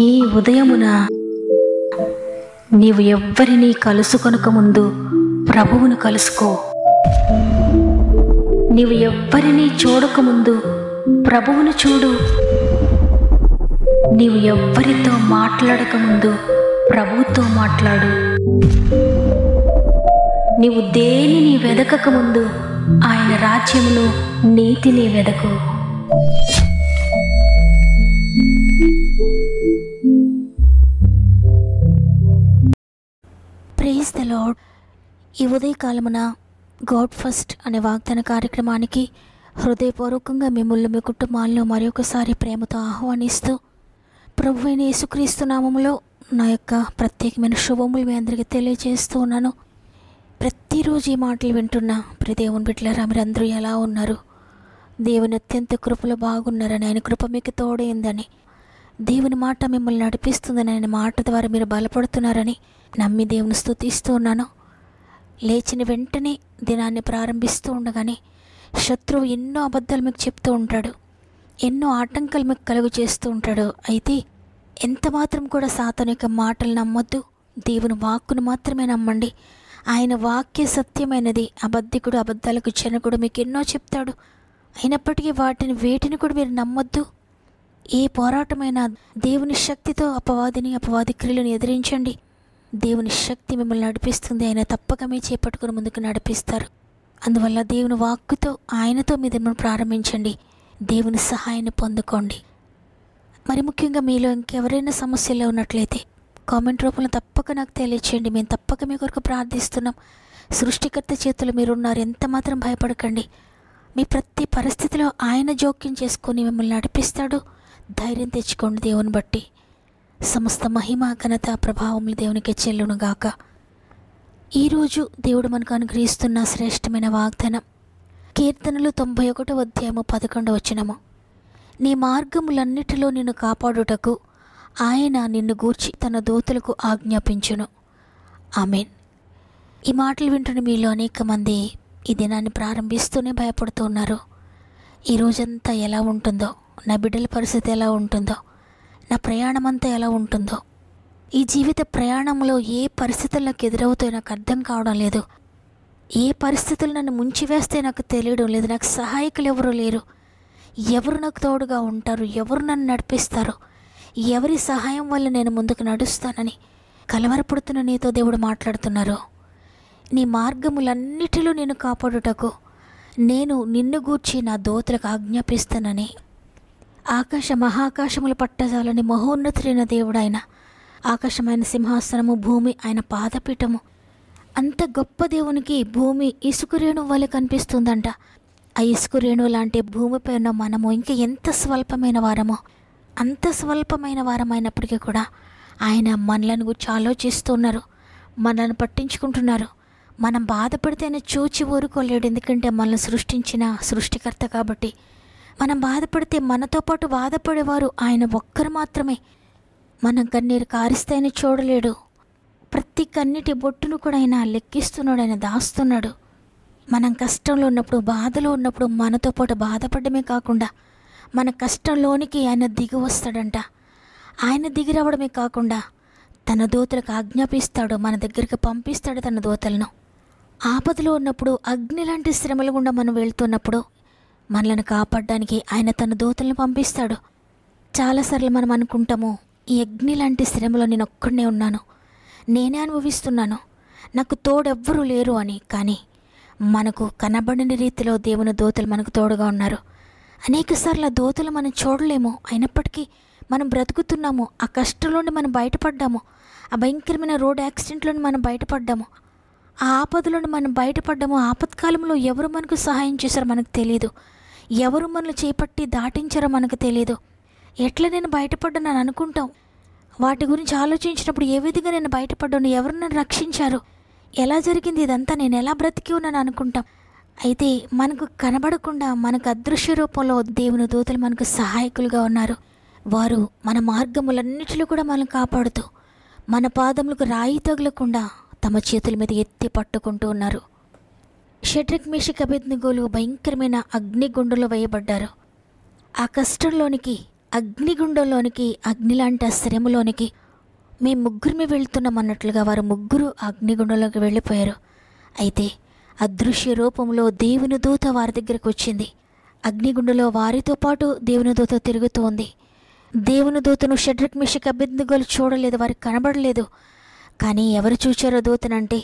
ఈ ఉదయమున నీవు ఎవ్వరినీ కలుసుకొనక ముందు ప్రభువును కలుసుకో. నీవు ఎవ్వరినీ చూడకముందు ప్రభువును చూడు. నీవు ఎవ్వరితో మాట్లాడకముందు ప్రభువుతో మాట్లాడు. నీవు దేనిని వెదకకముందు ఆయన రాజ్యమును నీతిని వెదకు. Praise the lord. ఈ ఉదయకాలమున గాడ్ ఫస్ట్ అనే వాగ్దాన కార్యక్రమానికి హృదయపూర్వకంగా మిమ్మల్ని మీ కుటుంబాలను మరొకసారి ప్రేమతో ఆహ్వానిస్తూ ప్రభువైన యేసుక్రీస్తు నామములో నా యొక్క ప్రత్యేకమైన శుభములు మీ అందరికీ తెలియజేస్తూ ఉన్నాను. ప్రతిరోజు ఈ మాటలు వింటున్న ప్రియ దేవుని బిడ్డలారా, మీరందరూ ఎలా ఉన్నారు? దేవుని అత్యంత కృపలో బాగున్నారని, ఆయన కృప మీకు తోడైందని, దేవుని మాట మిమ్మల్ని నడిపిస్తుందని, ఆయన మాట ద్వారా మీరు బలపడుతున్నారని నమ్మి దేవుని స్తుతిస్తూ ఉన్నాను. లేచిన వెంటనే దినాన్ని ప్రారంభిస్తూ ఉండగానే శత్రువు ఎన్నో అబద్ధాలు మీకు చెప్తూ ఉంటాడు, ఎన్నో ఆటంకాలు మీకు కలుగు చేస్తూ ఉంటాడు. అయితే ఎంత మాత్రం కూడా సాతాను యొక్క మాటలు నమ్మొద్దు. దేవుని వాక్కును మాత్రమే నమ్మండి. ఆయన వాక్య సత్యమైనది. అబద్ధికుడు, అబద్ధాలకు జనకుడు మీకు ఎన్నో చెప్తాడు. అయినప్పటికీ వేటిని కూడా మీరు నమ్మొద్దు. ఏ పోరాటమైనా దేవుని శక్తితో అపవాది క్రియలను ఎదిరించండి. దేవుని శక్తి మిమ్మల్ని నడిపిస్తుంది. ఆయన తప్పక మీ చేపట్టుకుని ముందుకు నడిపిస్తారు. అందువల్ల దేవుని వాక్కుతో ఆయనతో మీ దినమును ప్రారంభించండి. దేవుని సహాయాన్ని పొందుకోండి. మరి ముఖ్యంగా మీలో ఇంకెవరైనా సమస్యల్లో ఉన్నట్లయితే కామెంట్ రూపంలో తప్పక నాకు తెలియచేయండి. మేము తప్పక మీ కొరకు ప్రార్థిస్తున్నాం. సృష్టికర్త చేతులు మీరున్నారు. ఎంత మాత్రం భయపడకండి. మీ ప్రతి పరిస్థితిలో ఆయన జోక్యం చేసుకొని మిమ్మల్ని నడిపిస్తాడు. ధైర్యం తెచ్చుకోండి. దేవుని బట్టి సమస్త మహిమ, ఘనత, ప్రభావములు దేవునికి చెల్లునుగాక. ఈరోజు దేవుడు మనకు అనుగ్రహిస్తున్న శ్రేష్టమైన వాగ్దానం కీర్తనలు 91వ అధ్యాయము 11వ వచనము. నీ మార్గములన్నిటిలో నిన్ను కాపాడుటకు ఆయన నిన్ను గూర్చి తన దూతలకు ఆజ్ఞాపించును. ఆమేన్. ఈ మాటలు వింటున్న మీలో అనేక మంది ఈ దినాన్ని ప్రారంభిస్తూనే భయపడుతూ ఉన్నారు. ఈ రోజంతా ఎలా ఉంటుందో, నా బిడ్డల పరిస్థితి ఎలా ఉంటుందో, నా ప్రయాణం అంతా ఎలా ఉంటుందో, ఈ జీవిత ప్రయాణంలో ఏ పరిస్థితులు నాకు ఎదురవుతాయో నాకు అర్థం కావడం లేదు. ఏ పరిస్థితులు నన్ను ముంచివేస్తే నాకు తెలియడం లేదు. నాకు సహాయకులు ఎవరు లేరు. ఎవరు నాకు తోడుగా ఉంటారు? ఎవరు నన్ను నడిపిస్తారు? ఎవరి సహాయం వల్ల నేను ముందుకు నడుస్తానని కలవరపడుతున్న నీతో దేవుడు మాట్లాడుతున్నారు. నీ మార్గములన్నిటిలో నేను కాపాడుటకు నేను నిన్ను గూర్చి నా దూతలకు ఆజ్ఞాపిస్తానని. మహాకాశముల పట్టజాలని మహోన్నతుడైన దేవుడు ఆయన. ఆకాశమైన సింహాసనము, భూమి ఆయన పాదపీఠము. అంత గొప్ప దేవునికి భూమి ఇసుకరేణు వల్ల కనిపిస్తుందంట. ఆ ఇసుకరేణు లాంటి భూమిపై ఉన్న మనము ఇంకా ఎంత స్వల్పమైన వారమో, అంత స్వల్పమైన వారమైనప్పటికీ కూడా ఆయన మనలను గురించి ఆలోచిస్తున్నారు, మనల్ని పట్టించుకుంటున్నారు. మనం బాధపడితే ఆయన చూచి ఊరుకోలేడు. ఎందుకంటే మనల్ని సృష్టించిన సృష్టికర్త కాబట్టి. మనం బాధపడితే మనతో పాటు బాధపడేవారు ఆయన ఒక్కరు మాత్రమే. మనం కన్నీరు కారిస్తే ఆయన చూడలేడు. ప్రతి కన్నీటి బొట్టును కూడా ఆయన లెక్కిస్తున్నాడు, ఆయన దాస్తున్నాడు. మనం కష్టంలో ఉన్నప్పుడు, బాధలో ఉన్నప్పుడు మనతో పాటు బాధపడమే కాకుండా మన కష్టంలోనికి ఆయన దిగి వస్తాడంట. ఆయన దిగి రావడమే కాకుండా తన దూతలకు ఆజ్ఞాపిస్తాడు, మన దగ్గరికి పంపిస్తాడు తన దూతలను. ఆపదలో ఉన్నప్పుడు, అగ్ని లాంటి శ్రమల గుండా మనం వెళ్తున్నప్పుడు మనల్ని కాపాడడానికి ఆయన తన దూతలను పంపిస్తాడు. చాలాసార్లు మనం అనుకుంటాము, ఈ అగ్ని లాంటి శ్రమలో నేను ఒక్కడనే ఉన్నాను, నేనే అనుభవిస్తున్నాను, నాకు తోడెవ్వరూ లేరు అని. కానీ మనకు కనబడని రీతిలో దేవుని దూతలు మనకు తోడుగా ఉన్నారు. అనేకసార్లు ఆ దూతలు మనం చూడలేము, అయినప్పటికీ మనం బ్రతుకుతున్నాము. ఆ కష్టంలోని మనం బయటపడ్డాము. ఆ భయంకరమైన రోడ్ యాక్సిడెంట్లోని మనం బయటపడ్డాము. ఆ ఆపదలోని మనం బయటపడ్డాము. ఆపత్కాలంలో ఎవరు మనకు సహాయం చేశారో మనకు తెలియదు. ఎవరు మనల్ని చేపట్టి దాటించారో మనకు తెలియదు. ఎట్లా నేను బయటపడ్డానని అనుకుంటాం. వాటి గురించి ఆలోచించినప్పుడు ఏ విధంగా నేను బయటపడ్డాను, ఎవరు నన్ను రక్షించారు, ఎలా జరిగింది ఇదంతా, నేను ఎలా బ్రతికి ఉన్నాను అనుకుంటాం. అయితే మనకు కనబడకుండా మనకు అదృశ్య రూపంలో దేవుని దూతలు మనకు సహాయకులుగా ఉన్నారు. వారు మన మార్గములన్నిటిలో కూడా మనల్ని కాపాడుతూ మన పాదములకు రాయి తగలకుండా తమ చేతుల మీద ఎత్తి పట్టుకుంటూ ఉన్నారు. షడ్రక్, మేషక్, అబేద్నెగోలు భయంకరమైన అగ్నిగుండంలో వేయబడ్డారు. ఆ కష్టంలోనికి అగ్నిగుండంలోనికి, అగ్నిలాంటి ఆ శ్రమలోనికి మేము ముగ్గురిమే వెళ్తున్నామన్నట్లుగా వారు ముగ్గురు అగ్నిగుండంలోకి వెళ్ళిపోయారు. అయితే అదృశ్య రూపంలో దేవుని దూత వారి దగ్గరకు వచ్చింది. అగ్నిగుండంలో వారితో పాటు దేవుని దూత తిరుగుతూ ఉంది. దేవుని దూతను షడ్రక్, మెషక్, అబేద్నెగోలు చూడలేదు, వారికి కనబడలేదు. కానీ ఎవరు చూచారో దూతనంటే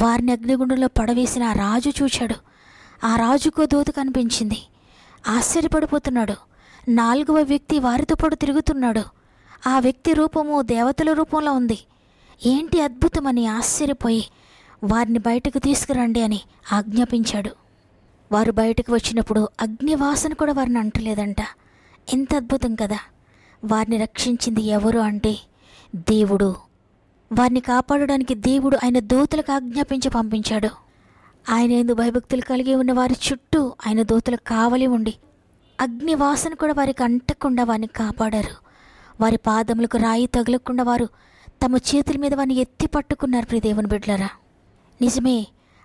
వారిని అగ్నిగుండంలో పడవేసిన ఆ రాజు చూచాడు. ఆ రాజుకు దూత కనిపించింది. ఆశ్చర్యపడిపోతున్నాడు. 4వ వ్యక్తి వారితో పాటు తిరుగుతున్నాడు. ఆ వ్యక్తి రూపము దేవతల రూపంలో ఉంది. ఏంటి అద్భుతమని ఆశ్చర్యపోయి వారిని బయటకు తీసుకురండి అని ఆజ్ఞాపించాడు. వారు బయటకు వచ్చినప్పుడు అగ్ని వాసన కూడా వారిని అంటలేదంట. ఎంత అద్భుతం కదా! వారిని రక్షించింది ఎవరు అంటే దేవుడు. వారిని కాపాడడానికి దేవుడు ఆయన దూతలకు ఆజ్ఞాపించి పంపించాడు. ఆయన యందు భయభక్తులు కలిగి ఉన్న వారి చుట్టూ ఆయన దూతలకు కావలి ఉండి అగ్ని వాసన కూడా వారికి అంటకుండా వారిని కాపాడారు. వారి పాదములకు రాయి తగలకుండా వారు తమ చేతుల మీద వారిని ఎత్తి పట్టుకున్నారు. ప్రియ దేవుని బిడ్డలారా, నిజమే,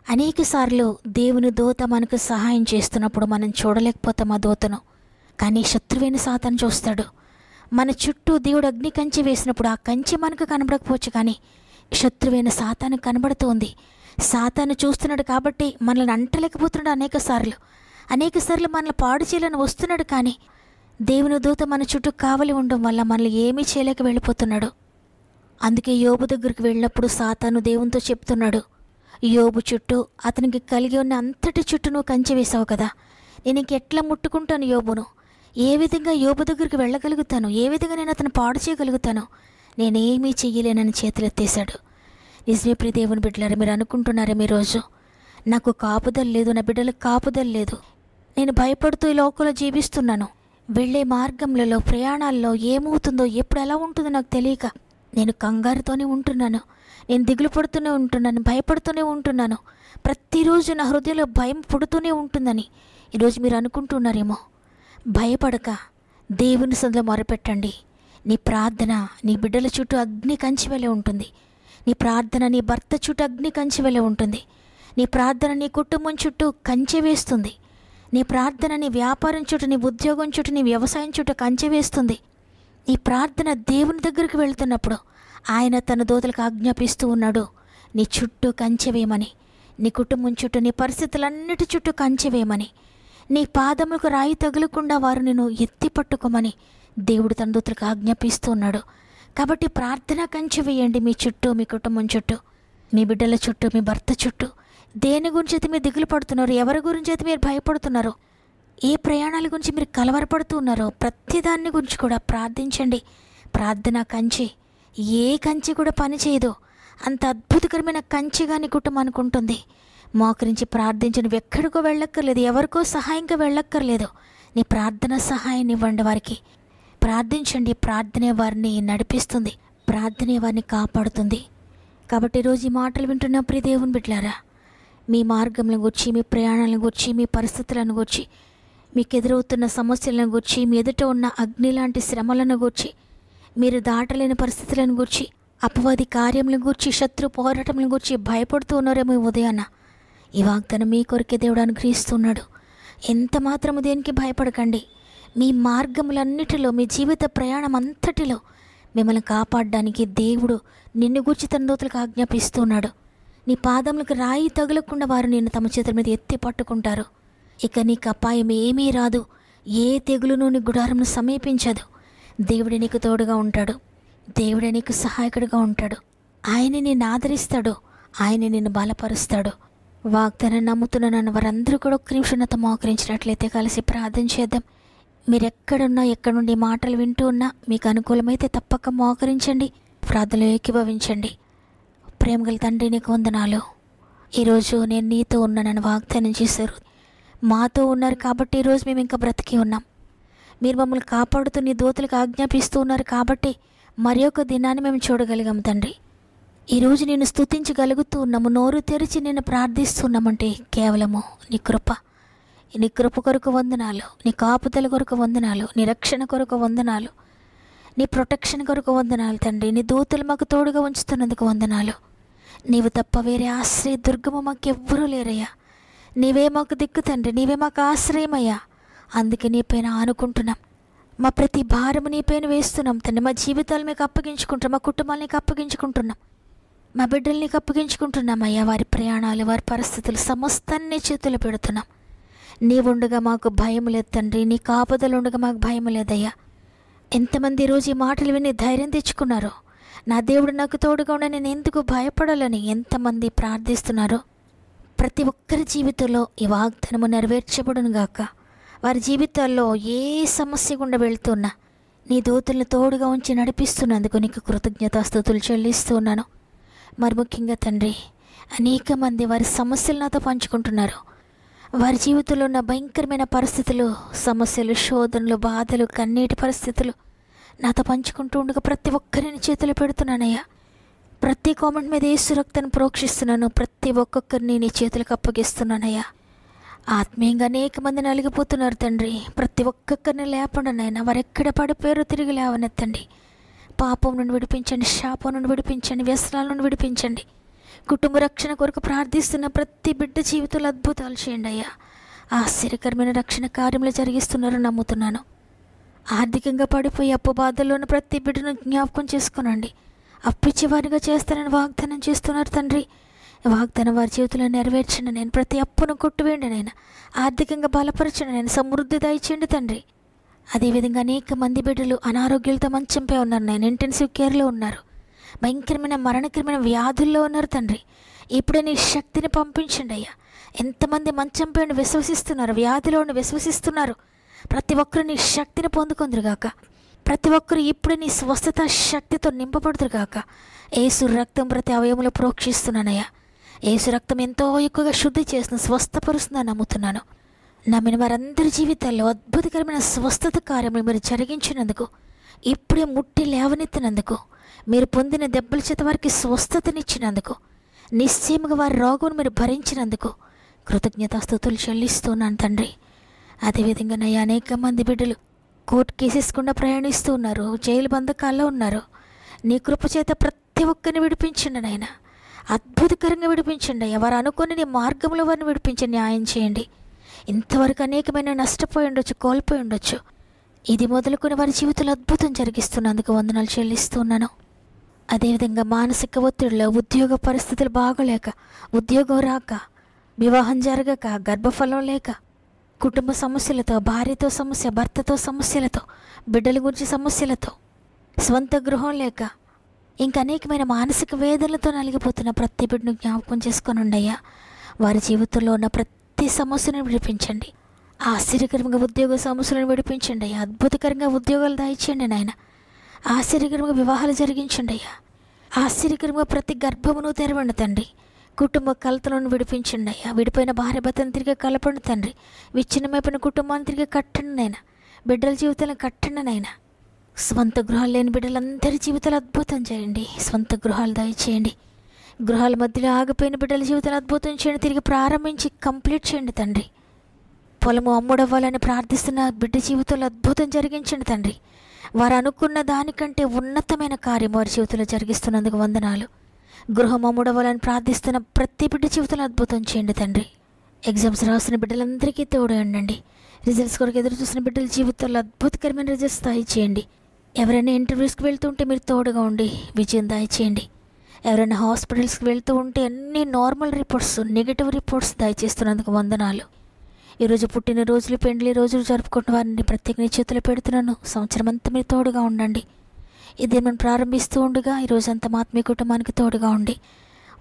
అనేకసార్లు దేవుని దూత మనకు సహాయం చేస్తున్నప్పుడు మనం చూడలేకపోతాం ఆ దూతను. కానీ శత్రువైన సాతాను చూస్తాడు. మన చుట్టూ దేవుడు అగ్ని కంచె వేసినప్పుడు ఆ కంచె మనకు కనబడకపోవచ్చు, కానీ శత్రువైన సాతాను కనబడుతోంది. సాతాను చూస్తున్నాడు కాబట్టి మనల్ని అంటలేకపోతున్నాడు. అనేకసార్లు మనల్ని పాడు చేయాలని వస్తున్నాడు. కానీ దేవుని దూత మన చుట్టూ కావలి ఉండడం వల్ల మనల్ని ఏమీ చేయలేక వెళ్ళిపోతున్నాడు. అందుకే యోబు దగ్గరికి వెళ్ళినప్పుడు సాతాను దేవునితో చెప్తున్నాడు, యోబు చుట్టూ, అతనికి కలిగి ఉన్న అంతటి చుట్టూ నువ్వు కంచె వేసావు కదా, నేను ఇంకెట్లా ముట్టుకుంటాను యోబును? ఏ విధంగా యోబు దగ్గరికి వెళ్ళగలుగుతాను? ఏ విధంగా నేను అతను పాడు చేయగలుగుతాను? నేనేమీ చెయ్యలేనని చేతులెత్తేశాడు. నిజమే ప్రియ దేవుని బిడ్డలారా, మీరు అనుకుంటున్నారే మీ రోజు నాకు కాపుదల లేదు, నా బిడ్డలకు కాపుదల లేదు, నేను భయపడుతూ ఈ లోకంలో జీవిస్తున్నాను, వెళ్ళే మార్గంలో ప్రయాణాల్లో ఏమవుతుందో, ఎప్పుడు ఎలా ఉంటుందో నాకు తెలియక నేను కంగారుతోనే ఉంటున్నాను, నేను దిగులు పడుతూనే ఉంటున్నాను, భయపడుతూనే ఉంటున్నాను, ప్రతిరోజు నా హృదయంలో భయం పుడుతూనే ఉంటుందని ఈరోజు మీరు అనుకుంటున్నారేమో. భయపడక దేవుని సన్నిధిలో మొరపెట్టండి. నీ ప్రార్థన నీ బిడ్డల చుట్టూ అగ్ని కంచివలే ఉంటుంది. నీ ప్రార్థన నీ భర్త చుట్టూ అగ్ని కంచివలే ఉంటుంది. నీ ప్రార్థన నీ కుటుంబం చుట్టూ కంచె వేస్తుంది. నీ ప్రార్థన నీ వ్యాపారం చుట్టూ, నీ ఉద్యోగం చుట్టూ, నీ వ్యవసాయం చుట్టూ కంచె వేస్తుంది. నీ ప్రార్థన దేవుని దగ్గరికి వెళుతున్నప్పుడు ఆయన తన దూతలకు ఆజ్ఞాపిస్తూ ఉన్నాడు, నీ చుట్టూ కంచె వేయమని, నీ కుటుంబం చుట్టూ, నీ పరిస్థితులన్నిటి చుట్టూ కంచె వేయమని, నీ పాదములకు రాయి తగులకుండా వారు నిన్ను ఎత్తి పట్టుకోమని దేవుడు తన దూతలకు ఆజ్ఞాపిస్తూ ఉన్నాడు. కాబట్టి ప్రార్థన కంచె వేయండి మీ చుట్టూ, మీ కుటుంబం చుట్టూ, మీ బిడ్డల చుట్టూ, మీ భర్త చుట్టూ. దేని గురించి అయితే మీరు దిగులు పడుతున్నారో, ఎవరి గురించి అయితే మీరు భయపడుతున్నారో, ఏ ప్రయాణాల గురించి మీరు కలవరపడుతూ ఉన్నారో, ప్రతిదాన్ని గురించి కూడా ప్రార్థించండి. ప్రార్థన కంచె, ఏ కంచె కూడా పని చేయదు. అంత అద్భుతకరమైన కంచెగా నీ కుటుంబానికి ఉంటుంది. మోకరించి ప్రార్థించండి. నువ్వు ఎక్కడికో వెళ్ళక్కర్లేదు, ఎవరికో సహాయంగా వెళ్ళక్కర్లేదు. నీ ప్రార్థన సహాయాన్ని ఇవ్వండి వారికి. ప్రార్థించండి. ప్రార్థనే వారిని నడిపిస్తుంది, ప్రార్థనే వారిని కాపాడుతుంది. కాబట్టి ఈరోజు ఈ మాటలు వింటున్న ప్రియ దేవుని బిడ్డలారా, మీ మార్గంలో గురించి, మీ ప్రయాణాలను గురించి, మీ పరిస్థితులను గురించి, మీకు ఎదురవుతున్న సమస్యలను గురించి, మీ ఎదుట ఉన్న అగ్ని లాంటి శ్రమలను గురించి, మీరు దాటలేని పరిస్థితులను గురించి, అపవాది కార్యములను గురించి, శత్రు పోరాటములను గురించి భయపడుతూ ఉన్నారేమో ఉదయాన్న. ఈ వాగ్దానం మీ కొరికే దేవుడు అనుగ్రహిస్తున్నాడు. ఎంత మాత్రము దేనికి భయపడకండి. మీ మార్గములన్నిటిలో, మీ జీవిత ప్రయాణం అంతటిలో మిమ్మల్ని కాపాడడానికి దేవుడు నిన్ను గూర్చి తన దూతలకు ఆజ్ఞాపిస్తున్నాడు. నీ పాదములకు రాయి తగలకుండా వారు నిన్ను తమ చేతుల మీద ఎత్తి పట్టుకుంటారు. ఇక నీకు అపాయం ఏమీ రాదు, ఏ తెగులును నీ గుడారంను సమీపించదు. దేవుడే నీకు తోడుగా ఉంటాడు, దేవుడే నీకు సహాయకుడిగా ఉంటాడు. ఆయన నిన్ను ఆదరిస్తాడు, ఆయన నిన్ను బలపరుస్తాడు. వాగ్దానం నమ్ముతున్న వారందరూ కూడా ఒక్క నిమిషం నాతో మోకరించినట్లయితే కలిసి ప్రార్థన చేద్దాం. మీరు ఎక్కడున్నా, ఎక్కడి నుండి మాటలు వింటూ ఉన్నా, మీకు అనుకూలమైతే తప్పక మోకరించండి, ప్రార్థనలో ఏకీభవించండి. ప్రేమగల తండ్రి, నీకు వందనాలు. ఈరోజు నేను నీతో ఉన్నానని వాగ్దానం చేశారు. మాతో ఉన్నారు కాబట్టి ఈరోజు మేము ఇంకా బ్రతికి ఉన్నాం. మీరు మమ్మల్ని కాపాడుతూ నీ దూతలకు ఆజ్ఞాపిస్తూ ఉన్నారు కాబట్టి మరి ఒక దినాన్ని మేము చూడగలిగాం తండ్రి. ఈరోజు నేను స్తుతించగలుగుతూ ఉన్నాము, నోరు తెరిచి నేను ప్రార్థిస్తున్నామంటే కేవలము నీ కృప. నీ కృప కొరకు వందనాలు, నీ కాపుదల కొరకు వందనాలు, నీ రక్షణ కొరకు వందనాలు, నీ ప్రొటెక్షన్ కొరకు వందనాలు తండ్రి. నీ దూతలు మాకు తోడుగా ఉంచుతున్నందుకు వందనాలు. నీవు తప్ప వేరే ఆశ్రయ దుర్గము మాకెవ్వరూ లేరయ్యా. నీవే మాకు దిక్కు తండ్రి, నీవే మాకు ఆశ్రయమయ్యా. అందుకే నీ పైన ఆనుకుంటున్నాం. మా ప్రతి భారము నీ పైన వేస్తున్నాం తండ్రి. మా జీవితాలు మీకు అప్పగించుకుంటున్నాం, మా కుటుంబాలు నీకు అప్పగించుకుంటున్నాం, మా బిడ్డలు నీకు అప్పగించుకుంటున్నాం అయ్యా. వారి ప్రయాణాలు, వారి పరిస్థితులు సమస్తాన్ని చేతులు పెడుతున్నాం. నీవుండగా మాకు భయం లేదు తండ్రి, నీ కాపుదలు ఉండగా మాకు భయం లేదయ్యా. ఎంతమంది ఈరోజు ఈ మాటలు విని ధైర్యం తెచ్చుకున్నారో, నా దేవుడు నాకు తోడుగా ఉండ నేను ఎందుకు భయపడాలని ఎంతమంది ప్రార్థిస్తున్నారో, ప్రతి ఒక్కరి జీవితంలో ఈ వాగ్దానము నెరవేర్చబడును గాక. వారి జీవితాల్లో ఏ సమస్య గుండా వెళ్తున్నా నీ దూతలను తోడుగా ఉంచి నడిపిస్తున్నందుకు నీకు కృతజ్ఞతాస్తుతులు చెల్లిస్తున్నాను. మరి ముఖ్యంగా తండ్రి, అనేక మంది వారి సమస్యలు నాతో పంచుకుంటున్నారు. వారి జీవితంలో ఉన్న భయంకరమైన పరిస్థితులు, సమస్యలు, శోధనలు, బాధలు, కన్నీటి పరిస్థితులు నాతో పంచుకుంటూ ఉండగా ప్రతి ఒక్కరిని చేతులు పెడుతున్నానయ్యా. ప్రతి కామెంట్ మీద యేసు రక్తాన్ని ప్రోక్షిస్తున్నాను. ప్రతి ఒక్కొక్కరిని నీ చేతులకు అప్పగిస్తున్నానయ్యా. ఆత్మీయంగా అనేక మంది నలిగిపోతున్నారు తండ్రి. ప్రతి ఒక్కొక్కరిని లేపండి నాయన. వారు ఎక్కడ పడిపోయారో తిరిగి లేవనెత్తండి. పాపం నుండి విడిపించండి, శాపం నుండి విడిపించండి, వ్యసనాల నుండి విడిపించండి. కుటుంబ రక్షణ కొరకు ప్రార్థిస్తున్న ప్రతి బిడ్డ జీవితంలో అద్భుతాలు చేయండి అయ్యా. ఆశ్చర్యకరమైన రక్షణ కార్యములు జరిగిస్తున్నారని నమ్ముతున్నాను. ఆర్థికంగా పడిపోయి అప్పు బాధల్లో ఉన్న ప్రతి బిడ్డను జ్ఞాపకం చేసుకోనండి. అప్పిచ్చి వారిగా చేస్తానని వాగ్దానం చేస్తున్నారు తండ్రి. వాగ్దానం వారి జీవితంలో నెరవేర్చండి. నేను ప్రతి అప్పును కొట్టువేయండి నేను. ఆర్థికంగా బలపరచండి నేను. సమృద్ధి దయచేయండి తండ్రి. అదేవిధంగా అనేక మంది బిడ్డలు అనారోగ్యాలతో మంచంపై ఉన్నారు నేను. ఇంటెన్సివ్ కేర్లో ఉన్నారు. భయంకరమైన మరణకరమైన వ్యాధుల్లో ఉన్నారు తండ్రి. ఇప్పుడే నీ శక్తిని పంపించండి అయ్యా. ఎంతమంది మంచంపై విశ్వసిస్తున్నారు, వ్యాధిలో విశ్వసిస్తున్నారు. ప్రతి ఒక్కరు నీ శక్తిని పొందుకుందరుగాక. ప్రతి ఒక్కరు ఇప్పుడే నీ స్వస్థత శక్తితో నింపబడుదురుగాక. యేసు రక్తం ప్రతి అవయములో ప్రోక్షిస్తున్నానయ్యా. యేసు రక్తం ఎంతో ఎక్కువగా శుద్ధి చేసిన స్వస్థపరుస్తుందని నమ్ముతున్నాను. నమ్మిన వారందరి జీవితాల్లో అద్భుతకరమైన స్వస్థత కార్యములు మీరు జరిగించినందుకు, ఇప్పుడే ముట్టి లేవనెత్తినందుకు, మీరు పొందిన దెబ్బల చేత వారికి స్వస్థతనిచ్చినందుకు, నిశ్చయముగా వారి రోగమును మీరు భరించినందుకు కృతజ్ఞతాస్తుతులు చెల్లిస్తున్నాను తండ్రి. అదేవిధంగా నయ్యా, అనేక మంది బిడ్డలు కోర్టు కేసెస్ గుండా ప్రయాణిస్తూ ఉన్నారు, జైలు బంధకాల్లో ఉన్నారు. నీ కృప చేత ప్రతి ఒక్కరిని విడిపించండి నాయన. అద్భుతకరంగా విడిపించండి అయ్యా. వారు అనుకుని నీ మార్గంలో వారిని విడిపించండి, న్యాయం చేయండి. ఇంతవరకు అనేకమైన నష్టపోయి ఉండొచ్చు, కోల్పోయి ఉండొచ్చు. ఇది మొదలుకొని వారి జీవితంలో అద్భుతం జరిగిస్తున్నందుకు వందనాలు చెల్లిస్తున్నాను. అదేవిధంగా మానసిక ఒత్తిడిలో, ఉద్యోగ పరిస్థితులు బాగోలేక, ఉద్యోగం రాక, వివాహం జరగక, గర్భఫలం లేక, కుటుంబ సమస్యలతో, భార్యతో సమస్య, భర్తతో సమస్యలతో, బిడ్డల గురించి సమస్యలతో, స్వంత గృహం లేక, ఇంకా అనేకమైన మానసిక వేదనలతో నలిగిపోతున్న ప్రతి బిడ్డను జ్ఞాపకం చేసుకొని ఉండయ్యా. వారి జీవితంలో ఉన్న ప్రతి సమస్యను విడిపించండి. ఆశ్చర్యకరంగా ఉద్యోగ సమస్యలను విడిపించండి అయ్యా. అద్భుతకరంగా ఉద్యోగాలు దాయిచేయండి నాయన. ఆశ్చర్యకరంగా వివాహాలు జరిగించండి అయ్యా. ఆశ్చర్యకరంగా ప్రతి గర్భమును తెరవండి తండ్రి. కుటుంబ కలతలను విడిపించండి అయ్యా. విడిపోయిన భార్య భర్తను తిరిగి కలపండి తండ్రి. విచ్ఛిన్నమైపోయిన కుటుంబాన్ని తిరిగి కట్టండి నాయన. బిడ్డల జీవితాలను కట్టండి నాయన. స్వంత గృహాలు లేని బిడ్డలందరి జీవితాలు అద్భుతం చేయండి. స్వంత గృహాలు దయచేయండి. గృహాల మధ్యలో ఆగిపోయిన బిడ్డల జీవితాలు అద్భుతం చేయండి. తిరిగి ప్రారంభించి కంప్లీట్ చేయండి తండ్రి. పొలము అమ్ముడవ్వాలని ప్రార్థిస్తున్న బిడ్డ జీవితంలో అద్భుతం జరిగించండి తండ్రి. వారు అనుకున్న దానికంటే ఉన్నతమైన కార్యం వారి జీవితంలో జరిగిస్తున్నందుకు వందనాలు. గృహం అమ్ముడవ్వాలని ప్రార్థిస్తున్న ప్రతి బిడ్డ జీవితంలో అద్భుతం చేయండి తండ్రి. ఎగ్జామ్స్ రాసిన బిడ్డలందరికీ తోడు ఉండండి. రిజల్ట్స్ కొరకు ఎదురు చూసిన బిడ్డల జీవితంలో అద్భుతకరమైన రిజల్ట్స్ దయచేయండి. ఎవరైనా ఇంటర్వ్యూస్కి వెళ్తూ ఉంటే మీరు తోడుగా ఉండి విజయం దయచేయండి. ఎవరైనా హాస్పిటల్స్కి వెళ్తూ ఉంటే అన్ని నార్మల్ రిపోర్ట్స్, నెగిటివ్ రిపోర్ట్స్ దయచేస్తున్నందుకు వందనాలు. ఈరోజు పుట్టినరోజులు, పెండ్లి రోజులు జరుపుకుంటున్న వారిని ప్రత్యేక చేతులు పెడుతున్నాను. సంవత్సరం అంతా మీరు తోడుగా ఉండండి. ఇది మనం ప్రారంభిస్తూ ఉండగా ఈరోజంతా మా ఆత్మీయ కుటుంబానికి తోడుగా ఉండి,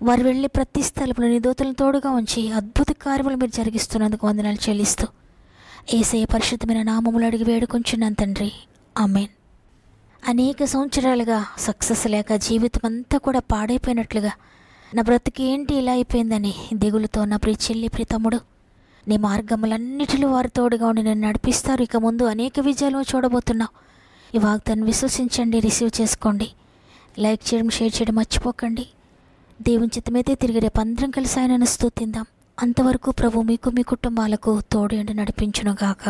వారు వెళ్ళి ప్రతి స్థలంలో నీ దూతలను తోడుగా ఉంచి అద్భుత కార్యములు మీరు జరిగిస్తున్నందుకు వందనాలు చెల్లిస్తూ యేసయ్య పరిశుద్ధమైన నామములు అడిగి వేడుకొంచున్నాను తండ్రి. ఆమేన్. అనేక సంవత్సరాలుగా సక్సెస్ లేక జీవితం అంతా కూడా పాడైపోయినట్లుగా, నా బ్రతికి ఏంటి ఇలా అయిపోయిందని దిగులుతో నా ప్రియ చెల్లి, ప్రియ తమ్ముడు, నీ మార్గములన్నిటిలో వారు తోడుగా ఉండి నేను నడిపిస్తారు. ఇక ముందు అనేక విజయాలు చూడబోతున్నావు. ఈ వాగ్దాన్ని విశ్వసించండి, రిసీవ్ చేసుకోండి. లైక్ చేయడం, షేర్ చేయడం మర్చిపోకండి. దేవుని చిత్తమైతే తిరిగి రేపు అందరం కలిసి ఆయనను స్తుతిందాం. అంతవరకు ప్రభు మీకు, మీ కుటుంబాలకు తోడు నడిపించునుగాక.